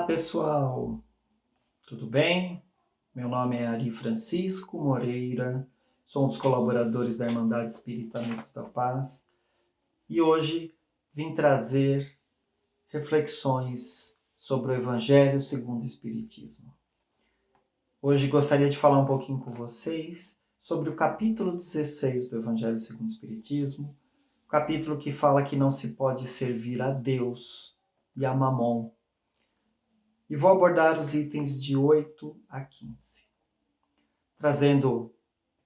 Pessoal, tudo bem? Meu nome é Ari Francisco Moreira, sou um dos colaboradores da Irmandade Espírita Amigos da Paz e hoje vim trazer reflexões sobre o Evangelho segundo o Espiritismo. Hoje gostaria de falar um pouquinho com vocês sobre o capítulo 16 do Evangelho segundo o Espiritismo, o capítulo que fala que não se pode servir a Deus e a Mamon. E vou abordar os itens de 8 a 15, trazendo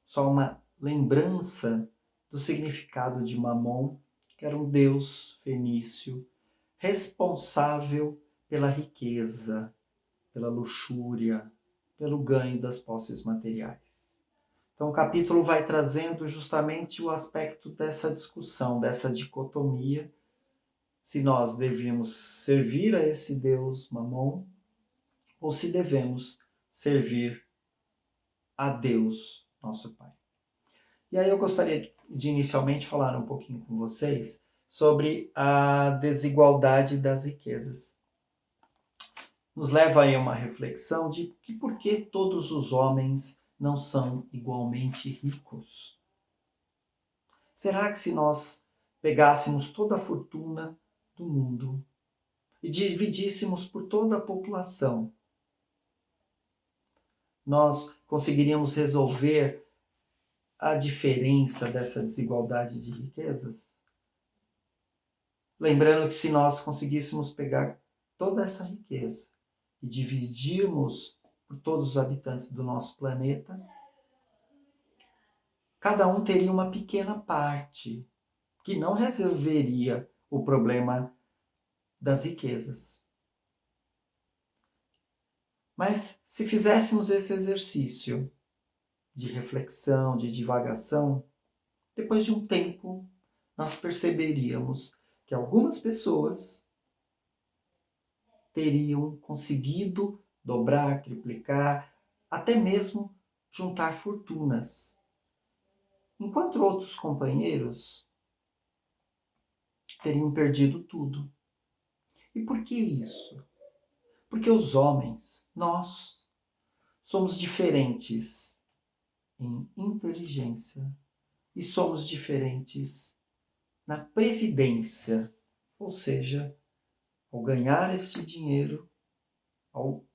só uma lembrança do significado de Mamon, que era um deus fenício responsável pela riqueza, pela luxúria, pelo ganho das posses materiais. Então o capítulo vai trazendo justamente o aspecto dessa discussão, dessa dicotomia, se nós devíamos servir a esse deus Mamon ou se devemos servir a Deus, nosso Pai. E aí eu gostaria de inicialmente falar um pouquinho com vocês sobre a desigualdade das riquezas. Nos leva aí a uma reflexão de que por que todos os homens não são igualmente ricos? Será que se nós pegássemos toda a fortuna do mundo e dividíssemos por toda a população, nós conseguiríamos resolver a diferença dessa desigualdade de riquezas? Lembrando que se nós conseguíssemos pegar toda essa riqueza e dividirmos por todos os habitantes do nosso planeta, cada um teria uma pequena parte que não resolveria o problema das riquezas. Mas se fizéssemos esse exercício de reflexão, de divagação, depois de um tempo, nós perceberíamos que algumas pessoas teriam conseguido dobrar, triplicar, até mesmo juntar fortunas, enquanto outros companheiros teriam perdido tudo. E por que isso? Porque os homens, nós, somos diferentes em inteligência e somos diferentes na previdência, ou seja, ao ganhar esse dinheiro, ao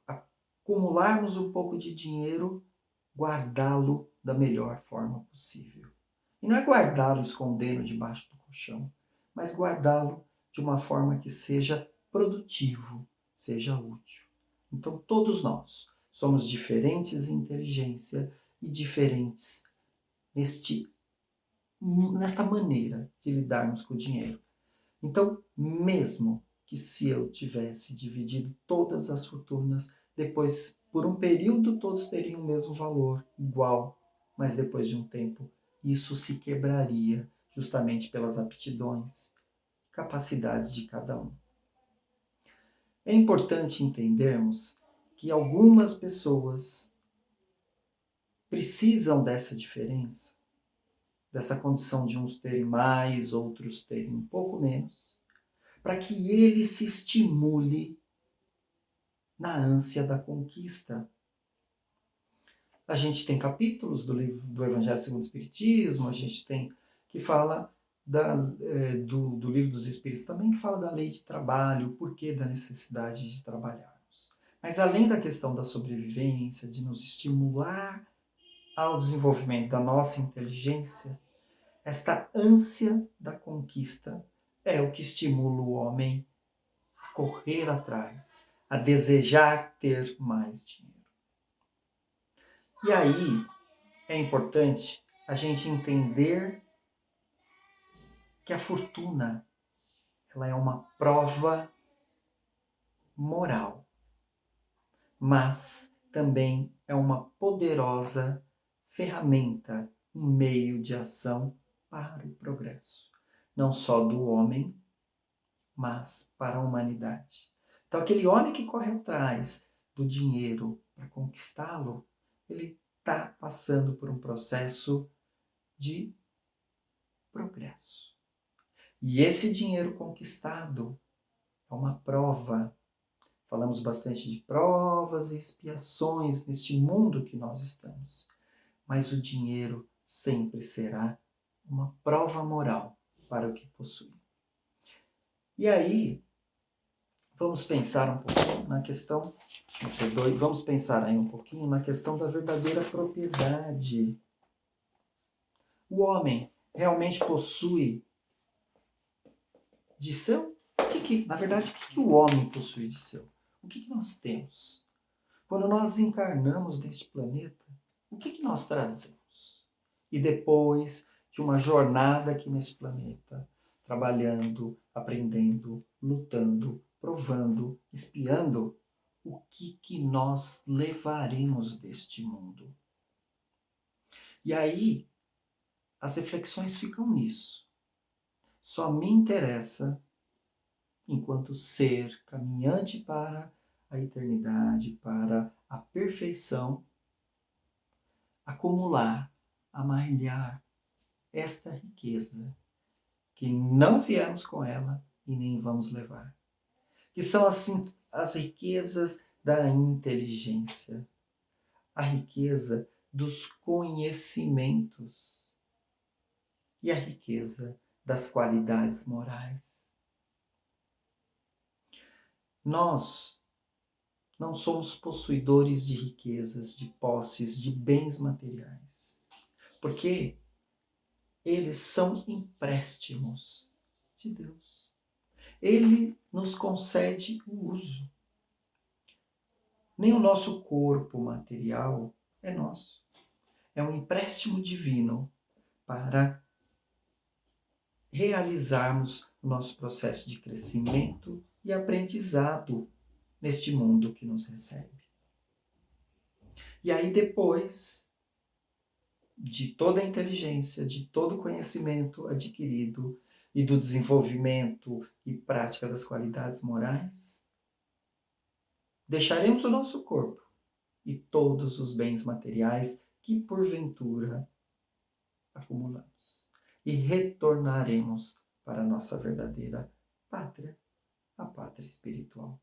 acumularmos um pouco de dinheiro, guardá-lo da melhor forma possível. E não é guardá-lo escondendo debaixo do colchão, mas guardá-lo de uma forma que seja produtivo, seja útil. Então todos nós somos diferentes em inteligência e diferentes nesta maneira de lidarmos com o dinheiro. Então, mesmo que se eu tivesse dividido todas as fortunas, depois, por um período, todos teriam o mesmo valor, igual, mas depois de um tempo, isso se quebraria, justamente pelas aptidões, capacidades de cada um. É importante entendermos que algumas pessoas precisam dessa diferença, dessa condição de uns terem mais, outros terem um pouco menos, para que ele se estimule na ânsia da conquista. A gente tem capítulos do livro do Evangelho segundo o Espiritismo, a gente tem que fala do livro dos Espíritos também, que fala da lei de trabalho, o porquê da necessidade de trabalharmos. Mas além da questão da sobrevivência, de nos estimular ao desenvolvimento da nossa inteligência, esta ânsia da conquista é o que estimula o homem a correr atrás, a desejar ter mais dinheiro. E aí é importante a gente entender que a fortuna ela é uma prova moral, mas também é uma poderosa ferramenta, um meio de ação para o progresso, não só do homem, mas para a humanidade. Então, aquele homem que corre atrás do dinheiro para conquistá-lo, ele está passando por um processo de progresso. E esse dinheiro conquistado é uma prova Falamos bastante de provas e expiações neste mundo que nós estamos. Mas o dinheiro sempre será uma prova moral para o que possui. E aí, vamos pensar um pouquinho na questão, vamos pensar aí um pouquinho na questão da verdadeira propriedade. O homem realmente possui de seu? Na verdade, o que o homem possui de seu? O que nós temos? Quando nós encarnamos neste planeta, o que nós trazemos? E depois de uma jornada aqui nesse planeta, trabalhando, aprendendo, lutando, provando, espiando, o que nós levaremos deste mundo? E aí, as reflexões ficam nisso. Só me interessa, enquanto ser caminhante para a eternidade, para a perfeição, acumular, amalhar esta riqueza, que não viemos com ela e nem vamos levar. Que são assim as riquezas da inteligência, a riqueza dos conhecimentos e a riqueza das qualidades morais. Nós não somos possuidores de riquezas, de posses, de bens materiais, porque eles são empréstimos de Deus. Ele nos concede o uso. Nem o nosso corpo material é nosso. É um empréstimo divino para realizarmos o nosso processo de crescimento e aprendizado neste mundo que nos recebe. E aí depois de toda a inteligência, de todo o conhecimento adquirido e do desenvolvimento e prática das qualidades morais, deixaremos o nosso corpo e todos os bens materiais que porventura acumulamos e retornaremos para a nossa verdadeira pátria, a pátria espiritual.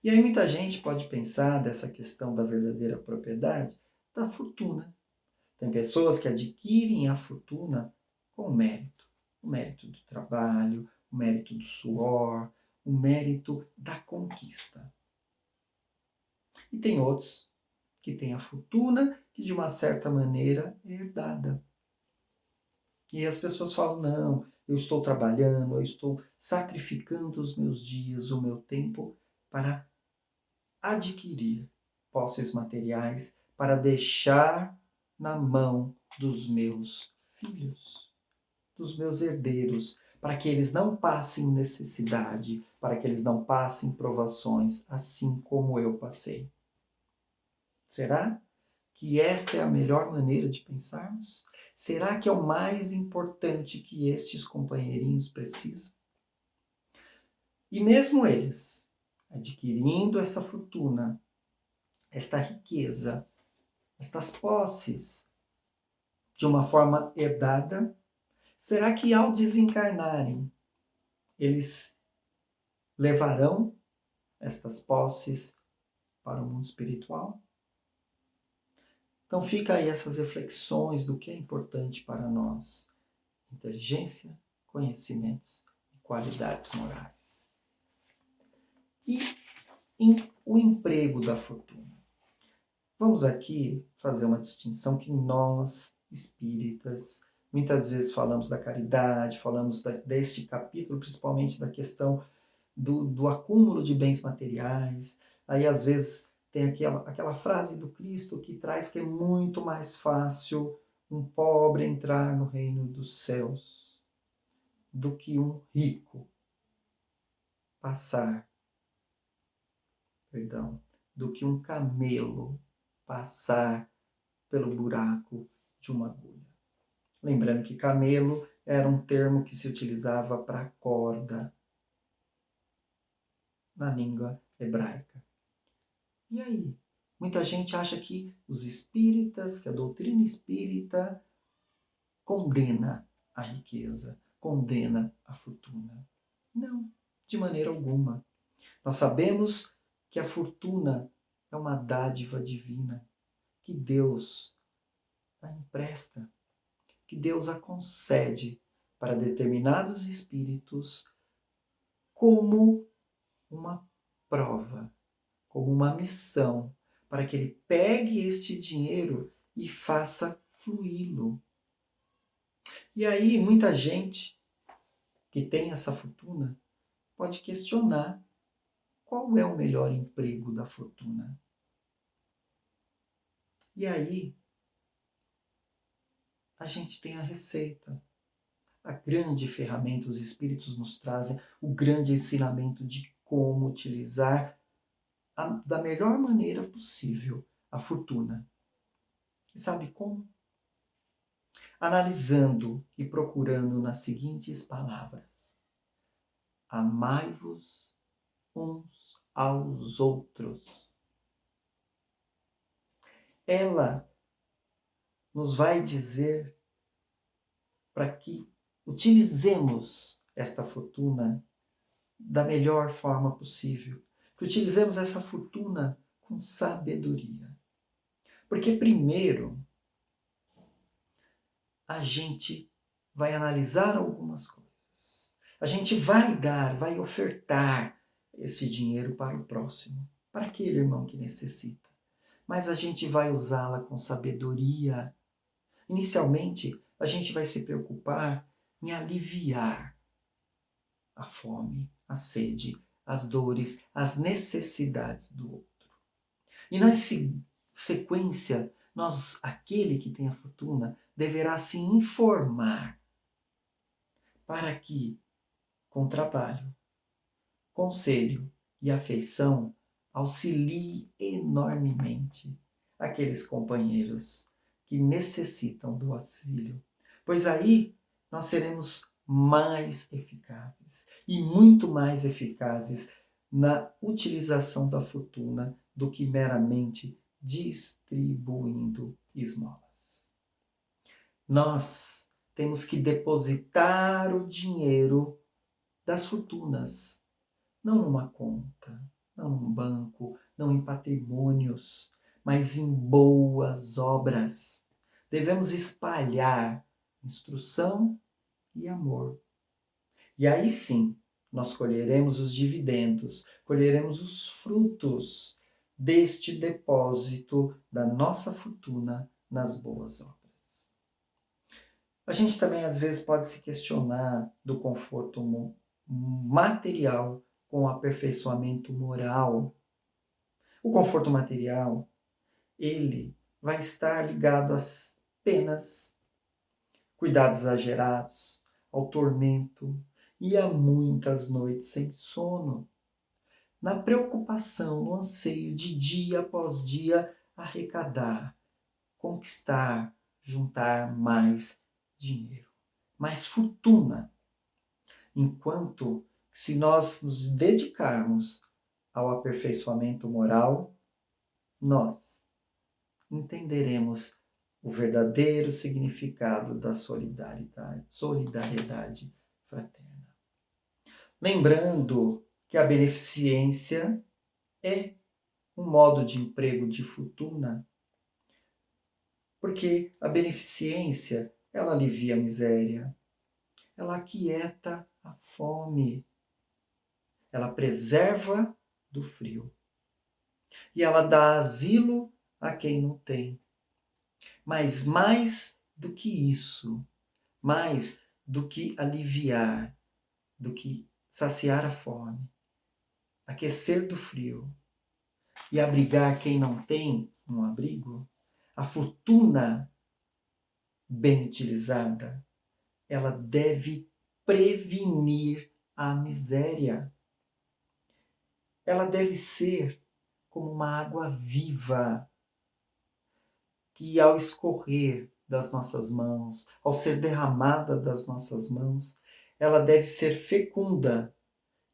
E aí muita gente pode pensar dessa questão da verdadeira propriedade da fortuna. Tem pessoas que adquirem a fortuna com mérito. O mérito do trabalho, o mérito do suor, o mérito da conquista. E tem outros que têm a fortuna que de uma certa maneira é herdada. E as pessoas falam, não, eu estou trabalhando, eu estou sacrificando os meus dias, o meu tempo para adquirir posses materiais, para deixar na mão dos meus filhos, dos meus herdeiros, para que eles não passem necessidade, para que eles não passem provações, assim como eu passei. Será que esta é a melhor maneira de pensarmos? Será que é o mais importante que estes companheirinhos precisam? E mesmo eles, adquirindo essa fortuna, esta riqueza, estas posses, de uma forma herdada, será que ao desencarnarem, eles levarão estas posses para o mundo espiritual? Então fica aí essas reflexões do que é importante para nós. Inteligência, conhecimentos e qualidades morais. E o emprego da fortuna. Vamos aqui fazer uma distinção que nós, espíritas, muitas vezes falamos da caridade, falamos deste capítulo, principalmente da questão do acúmulo de bens materiais. Aí às vezes tem aquela frase do Cristo que traz que é muito mais fácil um pobre entrar no reino dos céus do que um rico do que um camelo passar pelo buraco de uma agulha. Lembrando que camelo era um termo que se utilizava para corda na língua hebraica. E aí? Muita gente acha que os espíritas, que a doutrina espírita condena a riqueza, condena a fortuna. Não, de maneira alguma. Nós sabemos que a fortuna é uma dádiva divina, que Deus a empresta, que Deus a concede para determinados espíritos como uma prova, como uma missão, para que ele pegue este dinheiro e faça fluí-lo. E aí, muita gente que tem essa fortuna pode questionar qual é o melhor emprego da fortuna. E aí, a gente tem a receita, a grande ferramenta, os espíritos nos trazem o grande ensinamento de como utilizar da melhor maneira possível a fortuna. E sabe como? Analisando e procurando nas seguintes palavras: amai-vos uns aos outros. Ela nos vai dizer para que utilizemos esta fortuna da melhor forma possível, que utilizemos essa fortuna com sabedoria. Porque primeiro a gente vai analisar algumas coisas. A gente vai ofertar esse dinheiro para o próximo, para aquele irmão que necessita. Mas a gente vai usá-la com sabedoria. Inicialmente, a gente vai se preocupar em aliviar a fome, a sede, as dores, as necessidades do outro. E na sequência, aquele que tem a fortuna, deverá se informar para que, com trabalho, conselho e afeição, auxilie enormemente aqueles companheiros que necessitam do auxílio. Pois aí nós seremos mais eficazes e muito mais eficazes na utilização da fortuna do que meramente distribuindo esmolas. Nós temos que depositar o dinheiro das fortunas, não numa conta, não num banco, não em patrimônios, mas em boas obras. Devemos espalhar instrução e amor. E aí sim, nós colheremos os dividendos, colheremos os frutos deste depósito da nossa fortuna nas boas obras. A gente também às vezes pode se questionar do conforto material com o aperfeiçoamento moral. O conforto material, ele vai estar ligado às penas, cuidados exagerados, ao tormento e a muitas noites sem sono, na preocupação, no anseio de dia após dia arrecadar, conquistar, juntar mais dinheiro, mais fortuna. Enquanto, se nós nos dedicarmos ao aperfeiçoamento moral, nós entenderemos o verdadeiro significado da solidariedade fraterna. Lembrando que a beneficência é um modo de emprego de fortuna, porque a beneficência, ela alivia a miséria, ela aquieta a fome, ela preserva do frio e ela dá asilo a quem não tem. Mas mais do que isso, mais do que aliviar, do que saciar a fome, aquecer do frio e abrigar quem não tem um abrigo, a fortuna bem utilizada, ela deve prevenir a miséria. Ela deve ser como uma água viva que, ao escorrer das nossas mãos, ao ser derramada das nossas mãos, ela deve ser fecunda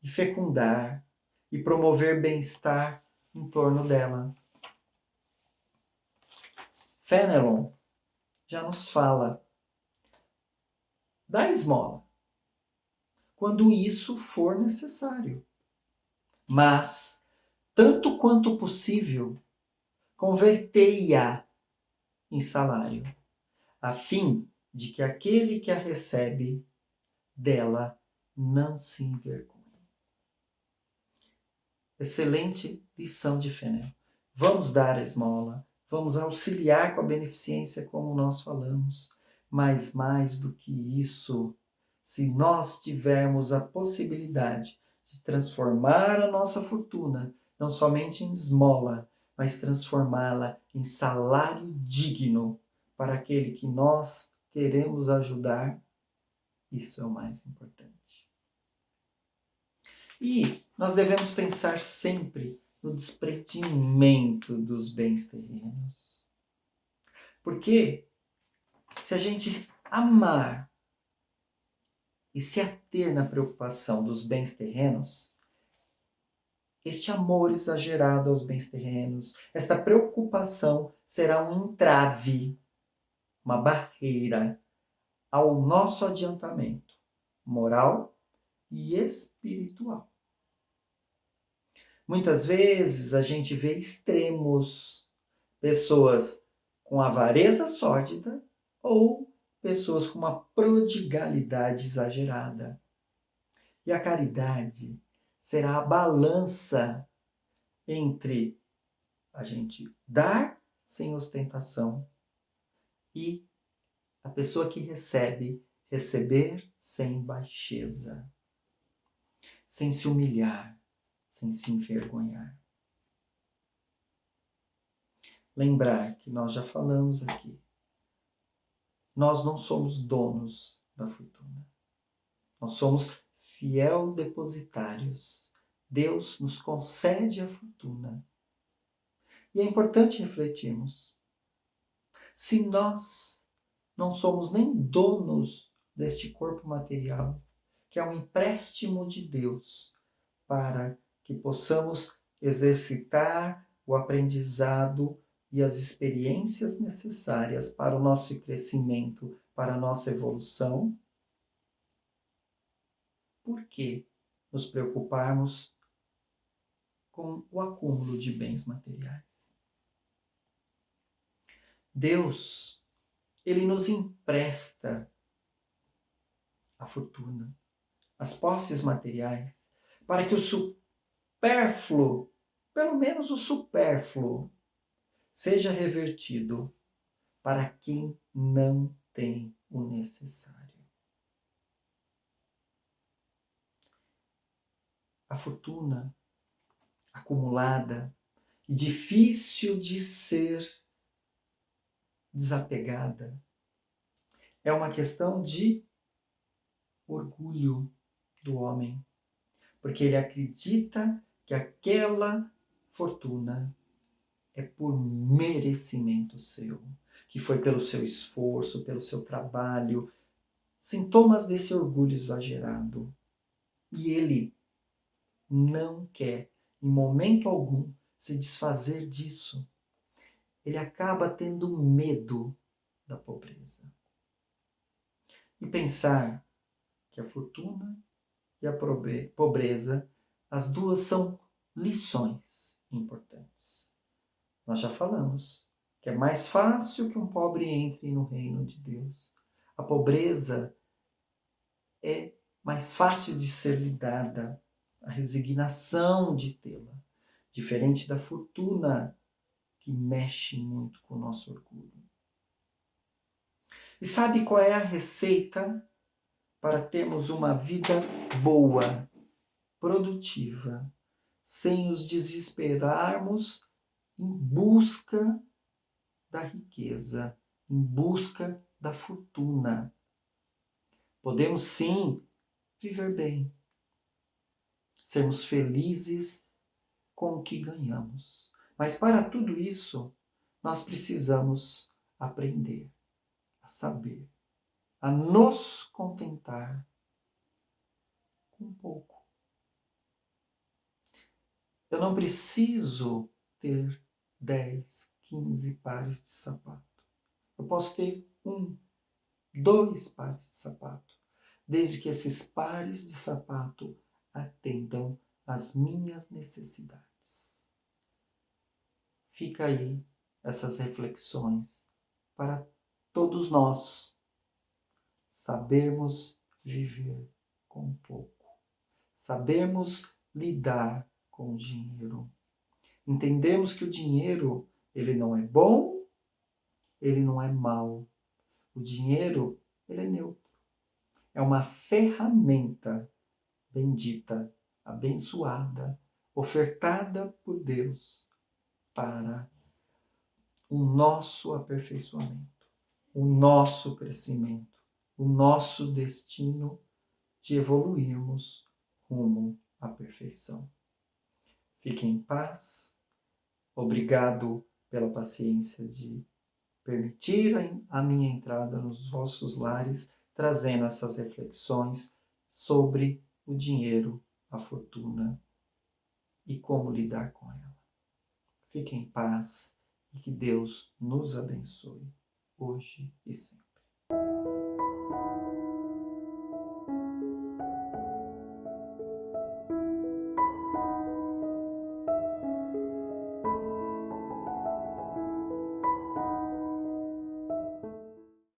e fecundar e promover bem-estar em torno dela. Fenelon já nos fala: dá esmola quando isso for necessário. mas, tanto quanto possível, convertei-a em salário, a fim de que aquele que a recebe dela não se envergonhe. Excelente lição de fé, né? Vamos dar a esmola, vamos auxiliar com a beneficência, como nós falamos, mas mais do que isso, se nós tivermos a possibilidade de transformar a nossa fortuna, não somente em esmola, mas transformá-la em salário digno para aquele que nós queremos ajudar, isso é o mais importante. E nós devemos pensar sempre no desprendimento dos bens terrenos. Porque se a gente amar e se ater na preocupação dos bens terrenos, este amor exagerado aos bens terrenos, esta preocupação será um entrave, uma barreira ao nosso adiantamento moral e espiritual. Muitas vezes a gente vê extremos, pessoas com avareza sórdida ou pessoas com uma prodigalidade exagerada. E a caridade será a balança entre a gente dar sem ostentação e a pessoa que recebe, receber sem baixeza, sem se humilhar, sem se envergonhar. Lembrar que nós já falamos aqui, nós não somos donos da fortuna. Nós somos fiel depositários. Deus nos concede a fortuna. E é importante refletirmos. Se nós não somos nem donos deste corpo material, que é um empréstimo de Deus, para que possamos exercitar o aprendizado e as experiências necessárias para o nosso crescimento, para a nossa evolução, por que nos preocuparmos com o acúmulo de bens materiais? Deus, Ele nos empresta a fortuna, as posses materiais, para que o supérfluo, pelo menos o supérfluo, seja revertido para quem não tem o necessário. A fortuna acumulada e difícil de ser desapegada é uma questão de orgulho do homem, porque ele acredita que aquela fortuna é por merecimento seu, que foi pelo seu esforço, pelo seu trabalho, sintomas desse orgulho exagerado. E ele não quer, em momento algum, se desfazer disso. Ele acaba tendo medo da pobreza. E pensar que a fortuna e a pobreza, as duas são lições importantes. Nós já falamos que é mais fácil que um pobre entre no reino de Deus. A pobreza é mais fácil de ser lidada, a resignação de tê-la, diferente da fortuna que mexe muito com o nosso orgulho. E sabe qual é a receita para termos uma vida boa, produtiva, sem nos desesperarmos em busca da riqueza, em busca da fortuna? Podemos sim viver bem, sermos felizes com o que ganhamos. Mas para tudo isso, nós precisamos aprender a saber, a nos contentar com pouco. Eu não preciso ter 10, 15 pares de sapato. Eu posso ter 1, 2 pares de sapato, desde que esses pares de sapato atendam as minhas necessidades. Fica aí essas reflexões para todos nós sabermos viver com pouco, sabermos lidar com o dinheiro. Entendemos que o dinheiro, ele não é bom, ele não é mau. O dinheiro, ele é neutro. É uma ferramenta bendita, abençoada, ofertada por Deus para o nosso aperfeiçoamento, o nosso crescimento, o nosso destino de evoluirmos rumo à perfeição. Fiquem em paz. Obrigado pela paciência de permitirem a minha entrada nos vossos lares, trazendo essas reflexões sobre o dinheiro, a fortuna e como lidar com ela. Fiquem em paz e que Deus nos abençoe, hoje e sempre.